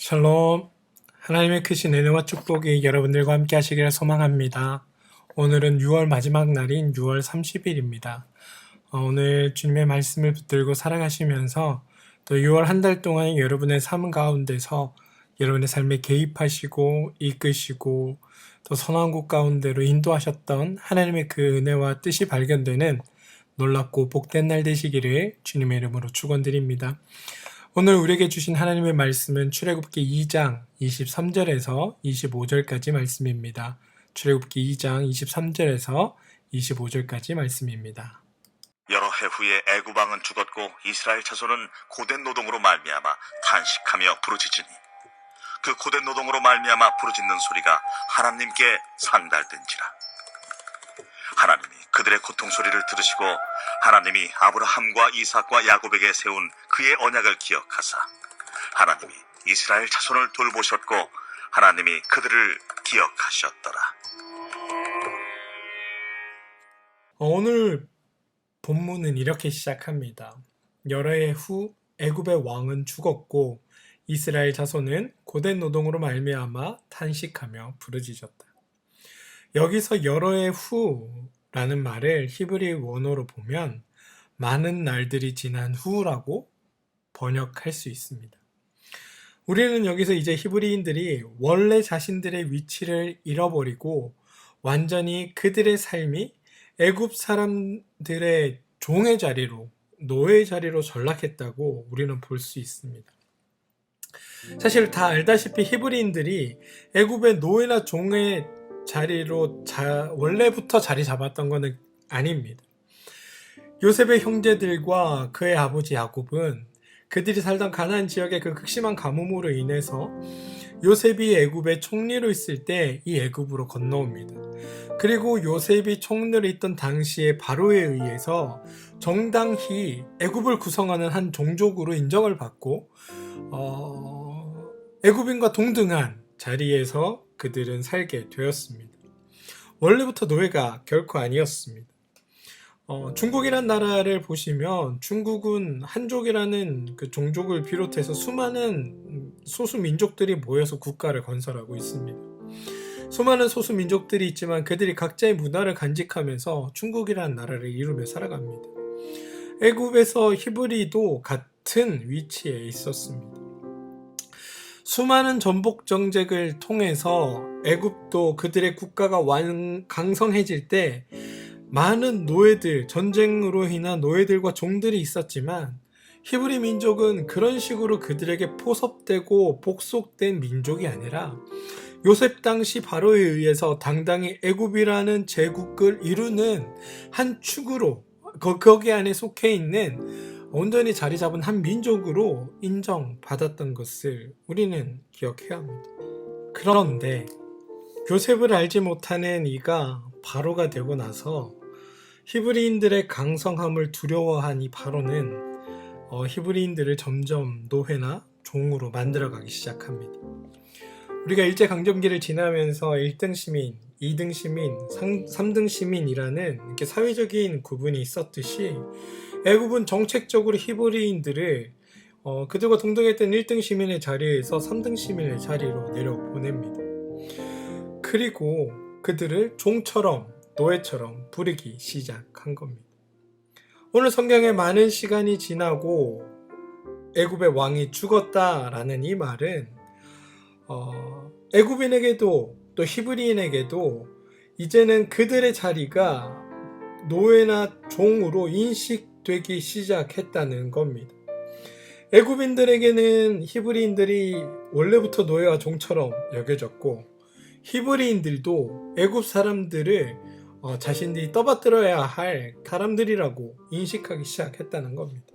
샬롬. 하나님의 크신 은혜와 축복이 여러분들과 함께 하시기를 소망합니다. 오늘은 6월 마지막 날인 6월 30일입니다. 오늘 주님의 말씀을 붙들고 살아가시면서 또 6월 한 달 동안 여러분의 삶 가운데서 여러분의 삶에 개입하시고 이끄시고 또 선한 곳 가운데로 인도하셨던 하나님의 그 은혜와 뜻이 발견되는 놀랍고 복된 날 되시기를 주님의 이름으로 축원드립니다. 오늘 우리에게 주신 하나님의 말씀은 출애굽기 2장 23절에서 25절까지 말씀입니다. 출애굽기 2장 23절에서 25절까지 말씀입니다. 여러 해 후에 애굽 왕은 죽었고 이스라엘 자손은 고된 노동으로 말미암아 탄식하며 부르짖으니 그 고된 노동으로 말미암아 부르짖는 소리가 하나님께 상달된지라. 하나님이 그들의 고통 소리를 들으시고 하나님이 아브라함과 이삭과 야곱에게 세운 그의 언약을 기억하사 하나님이 이스라엘 자손을 돌보셨고 하나님이 그들을 기억하셨더라. 오늘 본문은 이렇게 시작합니다. 여러 해 후 애굽의 왕은 죽었고 이스라엘 자손은 고된 노동으로 말미암아 탄식하며 부르짖었다. 여기서 여러 해 후라는 말을 히브리 원어로 보면 많은 날들이 지난 후라고 번역할 수 있습니다. 우리는 여기서 이제 히브리인들이 원래 자신들의 위치를 잃어버리고 완전히 그들의 삶이 애굽 사람들의 종의 자리로, 노예의 자리로 전락했다고 우리는 볼 수 있습니다. 사실 다 알다시피 히브리인들이 애굽의 노예나 종의 자리로 원래부터 자리 잡았던 것은 아닙니다. 요셉의 형제들과 그의 아버지 야곱은 그들이 살던 가나안 지역의 그 극심한 가뭄으로 인해서 요셉이 애굽의 총리로 있을 때 이 애굽으로 건너옵니다. 그리고 요셉이 총리로 있던 당시에 바로에 의해서 정당히 애굽을 구성하는 한 종족으로 인정을 받고 애굽인과 동등한 자리에서 그들은 살게 되었습니다. 원래부터 노예가 결코 아니었습니다. 중국이란 나라를 보시면 중국은 한족이라는 그 종족을 비롯해서 수많은 소수 민족들이 모여서 국가를 건설하고 있습니다. 수많은 소수 민족들이 있지만 그들이 각자의 문화를 간직하면서 중국이라는 나라를 이루며 살아갑니다. 애굽에서 히브리도 같은 위치에 있었습니다. 수많은 전복 정책을 통해서 애굽도 그들의 국가가 강성해질 때 많은 노예들, 전쟁으로 인한 노예들과 종들이 있었지만 히브리 민족은 그런 식으로 그들에게 포섭되고 복속된 민족이 아니라 요셉 당시 바로에 의해서 당당히 애굽이라는 제국을 이루는 한 축으로 거기 안에 속해 있는 온전히 자리 잡은 한 민족으로 인정받았던 것을 우리는 기억해야 합니다. 그런데 요셉을 알지 못하는 이가 바로가 되고 나서 히브리인들의 강성함을 두려워한 이 바로는 히브리인들을 점점 노예나 종으로 만들어가기 시작합니다. 우리가 일제강점기를 지나면서 1등 시민, 2등 시민, 3등 시민이라는 이렇게 사회적인 구분이 있었듯이 애굽은 정책적으로 히브리인들을 그들과 동등했던 1등 시민의 자리에서 3등 시민의 자리로 내려보냅니다. 그리고 그들을 종처럼, 노예처럼 부르기 시작한 겁니다. 오늘 성경에 많은 시간이 지나고 애굽의 왕이 죽었다라는 이 말은 애굽인에게도 또 히브리인에게도 이제는 그들의 자리가 노예나 종으로 인식되기 시작했다는 겁니다. 애굽인들에게는 히브리인들이 원래부터 노예와 종처럼 여겨졌고 히브리인들도 애굽 사람들을 자신들이 떠받들어야 할 사람들이라고 인식하기 시작했다는 겁니다.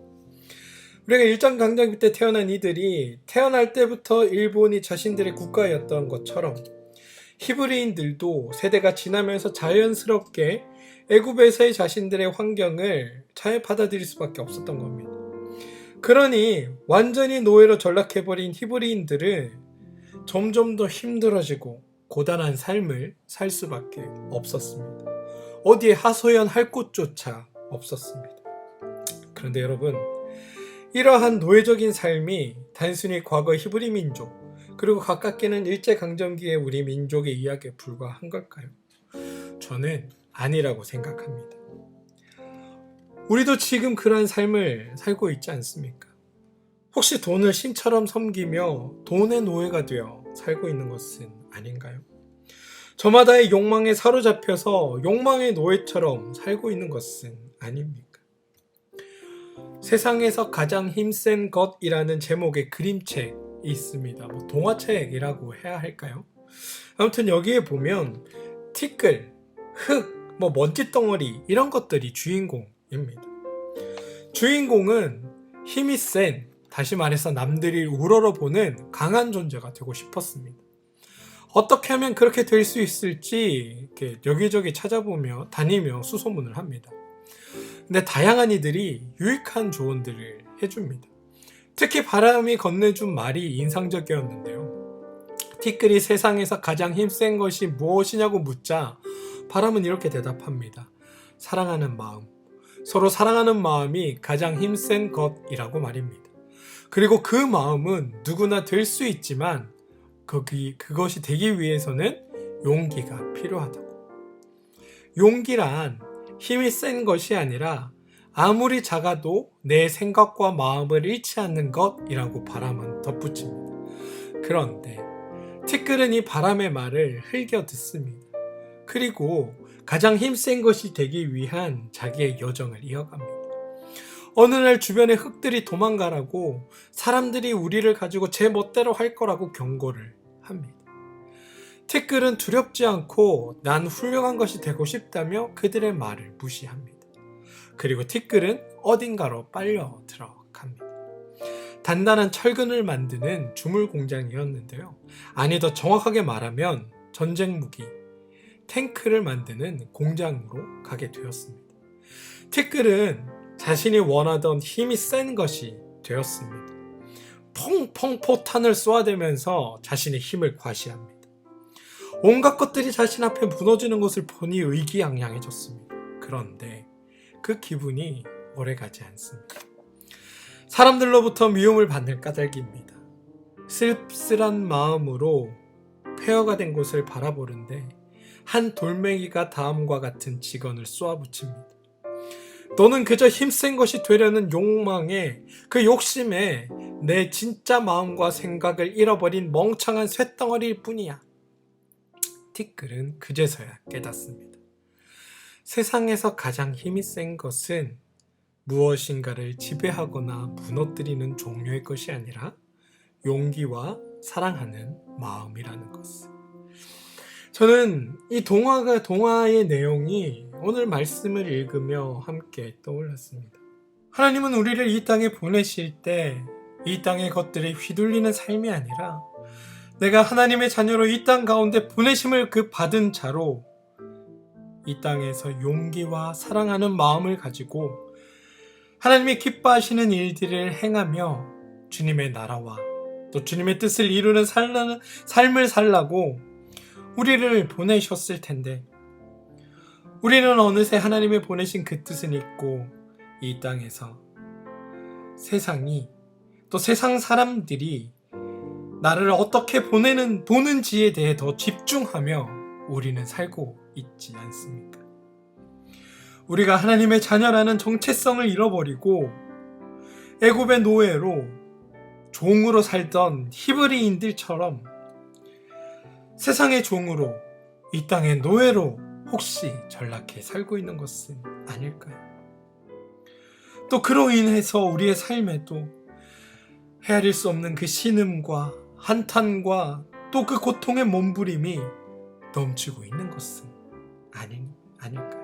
우리가 일제강점기 때 태어난 이들이 태어날 때부터 일본이 자신들의 국가였던 것처럼 히브리인들도 세대가 지나면서 자연스럽게 애굽에서의 자신들의 환경을 잘 받아들일 수밖에 없었던 겁니다. 그러니 완전히 노예로 전락해버린 히브리인들은 점점 더 힘들어지고 고단한 삶을 살 수밖에 없었습니다. 어디에 하소연할 곳조차 없었습니다. 그런데 여러분, 이러한 노예적인 삶이 단순히 과거 히브리 민족, 그리고 가깝게는 일제강점기의 우리 민족의 이야기에 불과한 걸까요? 저는 아니라고 생각합니다. 우리도 지금 그러한 삶을 살고 있지 않습니까? 혹시 돈을 신처럼 섬기며 돈의 노예가 되어 살고 있는 것은 아닌가요? 저마다의 욕망에 사로잡혀서 욕망의 노예처럼 살고 있는 것은 아닙니까? 세상에서 가장 힘센 것이라는 제목의 그림책이 있습니다. 동화책이라고 해야 할까요? 아무튼 여기에 보면 티끌, 흙, 먼지덩어리 이런 것들이 주인공입니다. 주인공은 힘이 센, 다시 말해서 남들이 우러러보는 강한 존재가 되고 싶었습니다. 어떻게 하면 그렇게 될 수 있을지 여기저기 찾아보며 다니며 수소문을 합니다. 근데 다양한 이들이 유익한 조언들을 해줍니다. 특히 바람이 건네준 말이 인상적이었는데요. 티끌이 세상에서 가장 힘센 것이 무엇이냐고 묻자 바람은 이렇게 대답합니다. 사랑하는 마음. 서로 사랑하는 마음이 가장 힘센 것이라고 말입니다. 그리고 그 마음은 누구나 될 수 있지만 그것이 되기 위해서는 용기가 필요하다고. 용기란 힘이 센 것이 아니라 아무리 작아도 내 생각과 마음을 잃지 않는 것이라고 바람은 덧붙입니다. 그런데 티끌은 이 바람의 말을 흘겨 듣습니다. 그리고 가장 힘센 것이 되기 위한 자기의 여정을 이어갑니다. 어느 날 주변의 흙들이 도망가라고 사람들이 우리를 가지고 제 멋대로 할 거라고 경고를 합니다. 티끌은 두렵지 않고 난 훌륭한 것이 되고 싶다며 그들의 말을 무시합니다. 그리고 티끌은 어딘가로 빨려 들어갑니다. 단단한 철근을 만드는 주물 공장이었는데요. 아니 더 정확하게 말하면 전쟁 무기, 탱크를 만드는 공장으로 가게 되었습니다. 티끌은 자신이 원하던 힘이 센 것이 되었습니다. 펑펑 포탄을 쏘아대면서 자신의 힘을 과시합니다. 온갖 것들이 자신 앞에 무너지는 것을 보니 의기양양해졌습니다. 그런데 그 기분이 오래가지 않습니다. 사람들로부터 미움을 받는 까닭입니다. 쓸쓸한 마음으로 폐허가 된 곳을 바라보는데 한 돌멩이가 다음과 같은 직언을 쏘아붙입니다. 너는 그저 힘센 것이 되려는 욕망에, 그 욕심에 내 진짜 마음과 생각을 잃어버린 멍청한 쇳덩어리일 뿐이야. 티끌은 그제서야 깨닫습니다. 세상에서 가장 힘이 센 것은 무엇인가를 지배하거나 무너뜨리는 종류의 것이 아니라 용기와 사랑하는 마음이라는 것을. 저는 이 동화의 내용이 오늘 말씀을 읽으며 함께 떠올랐습니다. 하나님은 우리를 이 땅에 보내실 때 이 땅의 것들에 휘둘리는 삶이 아니라 내가 하나님의 자녀로 이 땅 가운데 보내심을 받은 자로 이 땅에서 용기와 사랑하는 마음을 가지고 하나님이 기뻐하시는 일들을 행하며 주님의 나라와 또 주님의 뜻을 이루는 삶을 살라고 우리를 보내셨을 텐데 우리는 어느새 하나님의 보내신 그 뜻은 잊고 이 땅에서 세상이 또 세상 사람들이 나를 어떻게 보는지에 대해 더 집중하며 우리는 살고 있지 않습니까? 우리가 하나님의 자녀라는 정체성을 잃어버리고 애굽의 노예로 종으로 살던 히브리인들처럼 세상의 종으로 이 땅의 노예로 혹시 전락해 살고 있는 것은 아닐까요? 또 그로 인해서 우리의 삶에도 헤아릴 수 없는 그 신음과 한탄과 또 그 고통의 몸부림이 넘치고 있는 것은 아닐까요?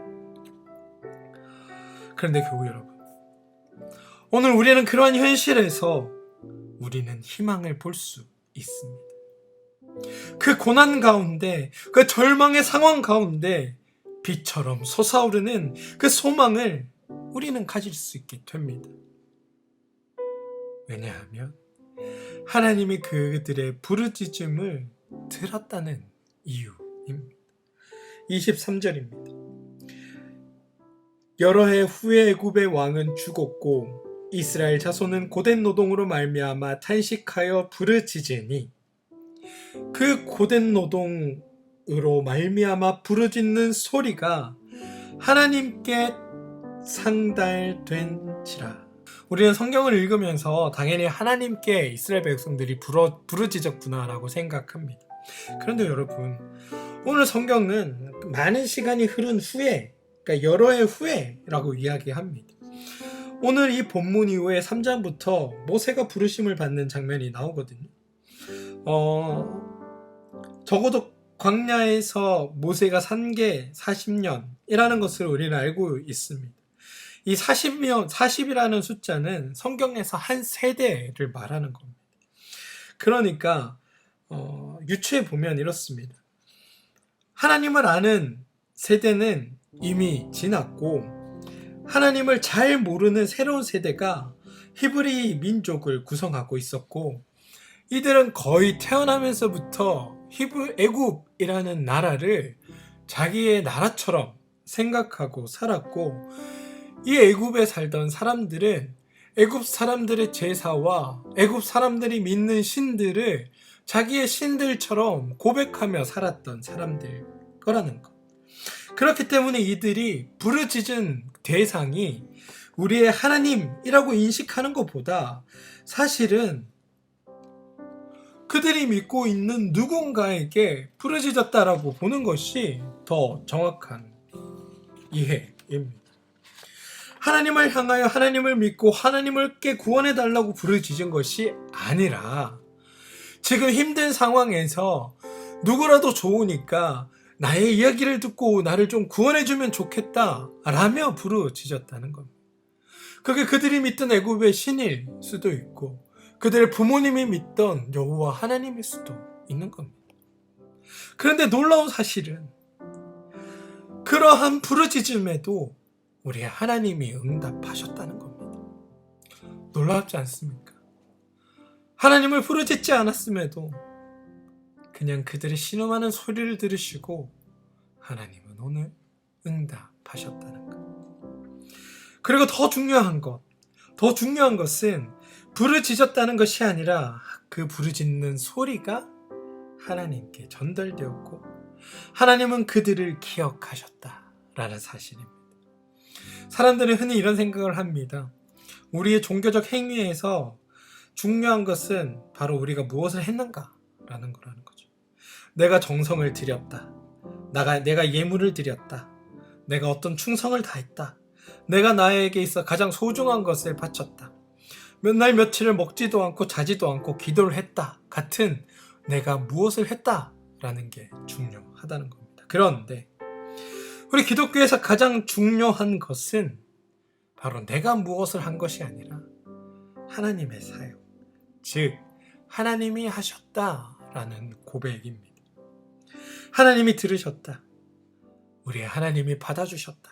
그런데 교우 여러분, 오늘 우리는 그러한 현실에서 우리는 희망을 볼 수 있습니다. 그 고난 가운데, 그 절망의 상황 가운데 빛처럼 솟아오르는 그 소망을 우리는 가질 수 있게 됩니다. 왜냐하면 하나님이 그들의 부르짖음을 들었다는 이유입니다. 23절입니다. 여러 해 후에 애굽의 왕은 죽었고 이스라엘 자손은 고된 노동으로 말미암아 탄식하여 부르짖으니 그 고된 노동으로 말미암아 부르짖는 소리가 하나님께 상달된지라. 우리는 성경을 읽으면서 당연히 하나님께 이스라엘 백성들이 부르짖었구나라고 생각합니다. 그런데 여러분, 오늘 성경은 많은 시간이 흐른 후에, 그러니까 여러 해 후에라고 이야기합니다. 오늘 이 본문 이후에 3장부터 모세가 부르심을 받는 장면이 나오거든요. 적어도 광야에서 모세가 산 게 40년이라는 것을 우리는 알고 있습니다. 이 40이라는 숫자는 성경에서 한 세대를 말하는 겁니다. 그러니까 유추해 보면 이렇습니다. 하나님을 아는 세대는 이미 지났고, 하나님을 잘 모르는 새로운 세대가 히브리 민족을 구성하고 있었고, 이들은 거의 태어나면서부터 애굽이라는 나라를 자기의 나라처럼 생각하고 살았고, 이 애굽에 살던 사람들은 애굽 사람들의 제사와 애굽 사람들이 믿는 신들을 자기의 신들처럼 고백하며 살았던 사람들 거라는 것. 그렇기 때문에 이들이 부르짖은 대상이 우리의 하나님이라고 인식하는 것보다 사실은 그들이 믿고 있는 누군가에게 부르짖었다라고 보는 것이 더 정확한 이해입니다. 하나님을 향하여 하나님을 믿고 하나님께 구원해달라고 부르짖은 것이 아니라, 지금 힘든 상황에서 누구라도 좋으니까 나의 이야기를 듣고 나를 좀 구원해주면 좋겠다 라며 부르짖었다는 겁니다. 그게 그들이 믿던 애굽의 신일 수도 있고, 그들의 부모님이 믿던 여호와 하나님일 수도 있는 겁니다. 그런데 놀라운 사실은 그러한 부르짖음에도 우리의 하나님이 응답하셨다는 겁니다. 놀랍지 않습니까? 하나님을 부르짖지 않았음에도 그냥 그들의 신음하는 소리를 들으시고 하나님은 오늘 응답하셨다는 것. 그리고 더 중요한 것은 부르짖었다는 것이 아니라 그 부르짖는 소리가 하나님께 전달되었고, 하나님은 그들을 기억하셨다라는 사실입니다. 사람들은 흔히 이런 생각을 합니다. 우리의 종교적 행위에서 중요한 것은 바로 우리가 무엇을 했는가라는 거라는 거죠. 내가 정성을 들였다. 내가 예물을 드렸다. 내가 어떤 충성을 다했다. 내가 나에게 있어 가장 소중한 것을 바쳤다. 몇 날 며칠을 먹지도 않고 자지도 않고 기도를 했다. 같은 내가 무엇을 했다라는 게 중요하다는 겁니다. 그런데 우리 기독교에서 가장 중요한 것은 바로 내가 무엇을 한 것이 아니라 하나님의 사역, 즉 하나님이 하셨다라는 고백입니다. 하나님이 들으셨다. 우리의 하나님이 받아주셨다.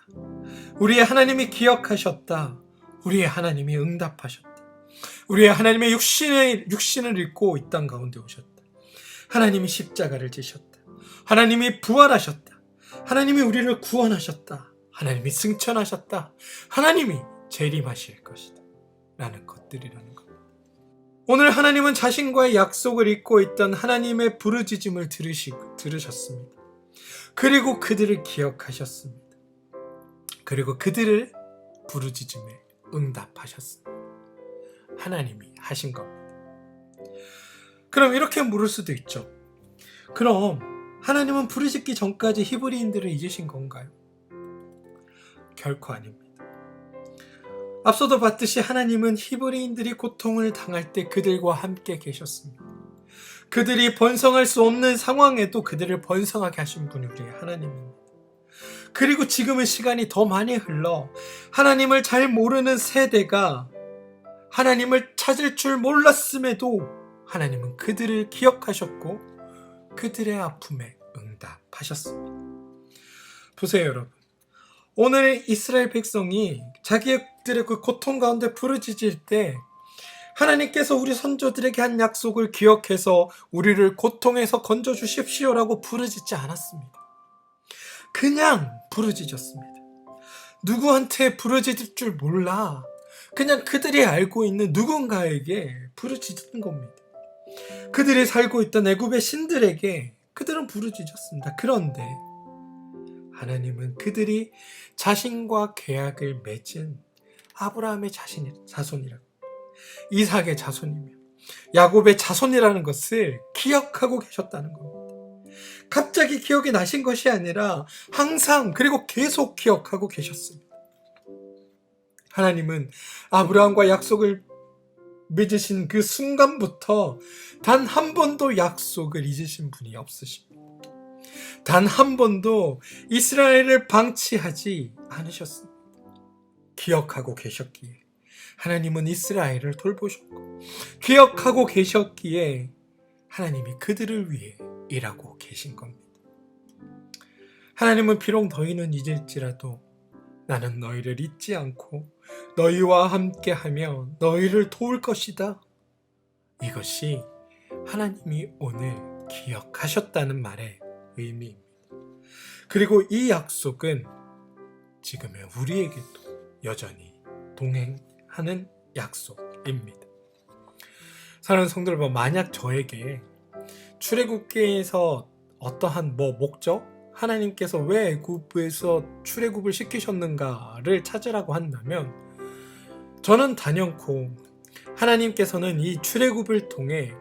우리의 하나님이 기억하셨다. 우리의 하나님이 응답하셨다. 우리의 하나님의 육신을 입고 이 땅 가운데 오셨다. 하나님이 십자가를 지셨다. 하나님이 부활하셨다. 하나님이 우리를 구원하셨다. 하나님이 승천하셨다. 하나님이 재림하실 것이다. 라는 것들이라는 겁니다. 오늘 하나님은 자신과의 약속을 잊고 있던 하나님의 부르짖음을 들으셨습니다. 그리고 그들을 기억하셨습니다. 그리고 그들을 부르짖음에 응답하셨습니다. 하나님이 하신 겁니다. 그럼 이렇게 물을 수도 있죠. 그럼 하나님은 부르짖기 전까지 히브리인들을 잊으신 건가요? 결코 아닙니다. 앞서도 봤듯이 하나님은 히브리인들이 고통을 당할 때 그들과 함께 계셨습니다. 그들이 번성할 수 없는 상황에도 그들을 번성하게 하신 분이 우리의 하나님입니다. 그리고 지금은 시간이 더 많이 흘러 하나님을 잘 모르는 세대가 하나님을 찾을 줄 몰랐음에도 하나님은 그들을 기억하셨고 그들의 아픔에 응답하셨습니다. 보세요, 여러분. 오늘 이스라엘 백성이 자기들의 그 고통 가운데 부르짖을 때 하나님께서 우리 선조들에게 한 약속을 기억해서 우리를 고통에서 건져주십시오라고 부르짖지 않았습니다. 그냥 부르짖었습니다. 누구한테 부르짖을 줄 몰라 그냥 그들이 알고 있는 누군가에게 부르짖은 겁니다. 그들이 살고 있던 애굽의 신들에게 그들은 부르짖었습니다. 그런데 하나님은 그들이 자신과 계약을 맺은 아브라함의 자손이라, 이삭의 자손이며 야곱의 자손이라는 것을 기억하고 계셨다는 겁니다. 갑자기 기억이 나신 것이 아니라 항상 그리고 계속 기억하고 계셨습니다. 하나님은 아브라함과 약속을 맺으신 그 순간부터 단 한 번도 약속을 잊으신 분이 없으십니다. 단 한 번도 이스라엘을 방치하지 않으셨습니다. 기억하고 계셨기에 하나님은 이스라엘을 돌보셨고, 기억하고 계셨기에 하나님이 그들을 위해 일하고 계신 겁니다. 하나님은 비록 너희는 잊을지라도 나는 너희를 잊지 않고 너희와 함께하며 너희를 도울 것이다. 이것이 하나님이 오늘 기억하셨다는 말의 의미입니다. 그리고 이 약속은 지금의 우리에게도 여전히 동행하는 약속입니다. 사랑하는 성도 여러분, 만약 저에게 출애굽기에서 어떠한 목적, 하나님께서 왜 애굽에서 출애굽을 시키셨는가를 찾으라고 한다면 저는 단연코 하나님께서는 이 출애굽을 통해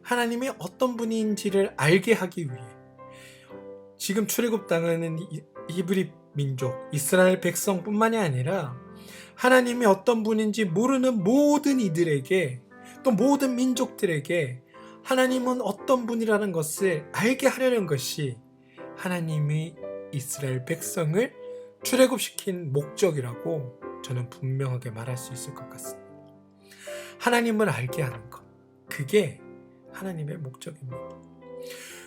하나님이 어떤 분인지를 알게 하기 위해 지금 출애굽 당하는 히브리 민족, 이스라엘 백성뿐만이 아니라 하나님이 어떤 분인지 모르는 모든 이들에게, 또 모든 민족들에게 하나님은 어떤 분이라는 것을 알게 하려는 것이 하나님이 이스라엘 백성을 출애굽시킨 목적이라고 저는 분명하게 말할 수 있을 것 같습니다. 하나님을 알게 하는 것, 그게 하나님의 목적입니다.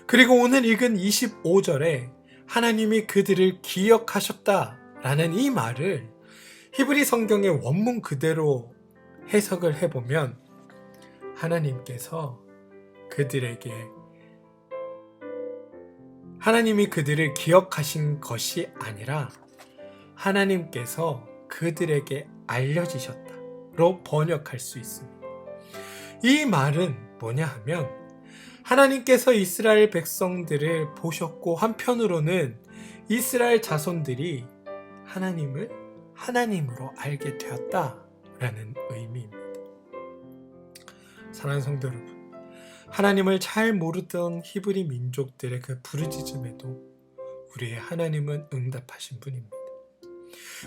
그리고 오늘 읽은 25절에 하나님이 그들을 기억하셨다라는 이 말을 히브리 성경의 원문 그대로 해석을 해보면 하나님이 그들을 기억하신 것이 아니라 하나님께서 그들에게 알려지셨다로 번역할 수 있습니다. 이 말은 뭐냐 하면 하나님께서 이스라엘 백성들을 보셨고 한편으로는 이스라엘 자손들이 하나님을 하나님으로 알게 되었다라는 의미입니다. 사랑하는 성도 여러분, 하나님을 잘 모르던 히브리 민족들의 그 부르짖음에도 우리의 하나님은 응답하신 분입니다.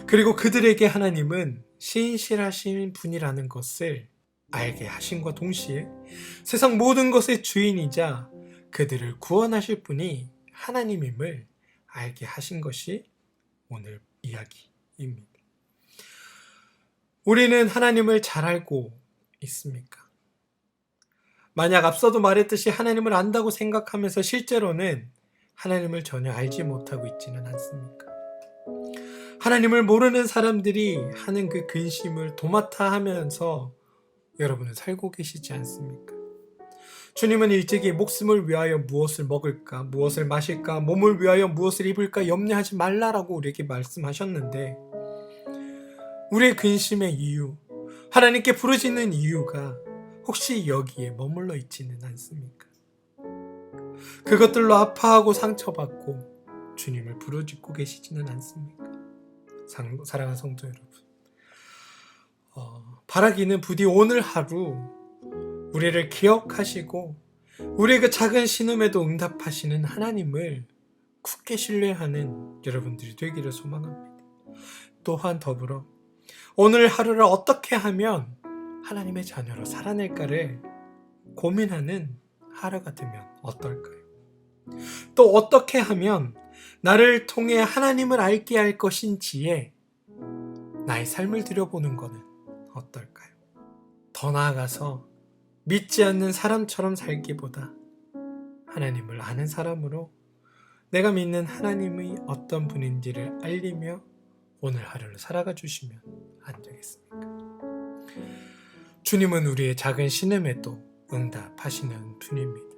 그리고 그들에게 하나님은 신실하신 분이라는 것을 알게 하심과 동시에 세상 모든 것의 주인이자 그들을 구원하실 분이 하나님임을 알게 하신 것이 오늘 이야기입니다. 우리는 하나님을 잘 알고 있습니까? 만약 앞서도 말했듯이 하나님을 안다고 생각하면서 실제로는 하나님을 전혀 알지 못하고 있지는 않습니까? 하나님을 모르는 사람들이 하는 그 근심을 도맡아 하면서 여러분은 살고 계시지 않습니까? 주님은 일찍이 목숨을 위하여 무엇을 먹을까, 무엇을 마실까, 몸을 위하여 무엇을 입을까 염려하지 말라라고 우리에게 말씀하셨는데 우리의 근심의 이유, 하나님께 부르짖는 이유가 혹시 여기에 머물러 있지는 않습니까? 그것들로 아파하고 상처받고 주님을 부르짖고 계시지는 않습니까? 사랑하는 성도 여러분, 바라기는 부디 오늘 하루 우리를 기억하시고 우리의 그 작은 신음에도 응답하시는 하나님을 굳게 신뢰하는 여러분들이 되기를 소망합니다. 또한 더불어 오늘 하루를 어떻게 하면 하나님의 자녀로 살아낼까를 고민하는 하루가 되면 어떨까요? 또 어떻게 하면 나를 통해 하나님을 알게 할 것인지에 나의 삶을 들여보는 것은 어떨까요? 더 나아가서 믿지 않는 사람처럼 살기보다 하나님을 아는 사람으로 내가 믿는 하나님이 어떤 분인지를 알리며 오늘 하루를 살아가 주시면 안 되겠습니까? 주님은 우리의 작은 신음에도 응답하시는 분입니다.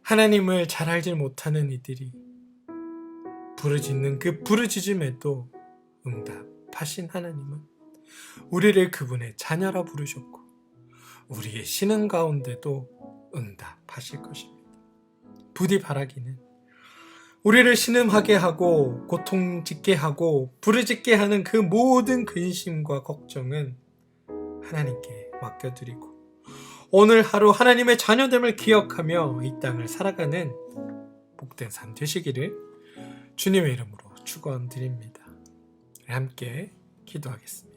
하나님을 잘 알지 못하는 이들이 부르짖는 그 부르짖음에도 응답하신 하나님은 우리를 그분의 자녀라 부르셨고 우리의 신음 가운데도 응답하실 것입니다. 부디 바라기는 우리를 신음하게 하고 고통짓게 하고 부르짖게 하는 그 모든 근심과 걱정은 하나님께 맡겨드리고 오늘 하루 하나님의 자녀됨을 기억하며 이 땅을 살아가는 복된 삶 되시기를 주님의 이름으로 축원드립니다. 함께 기도하겠습니다.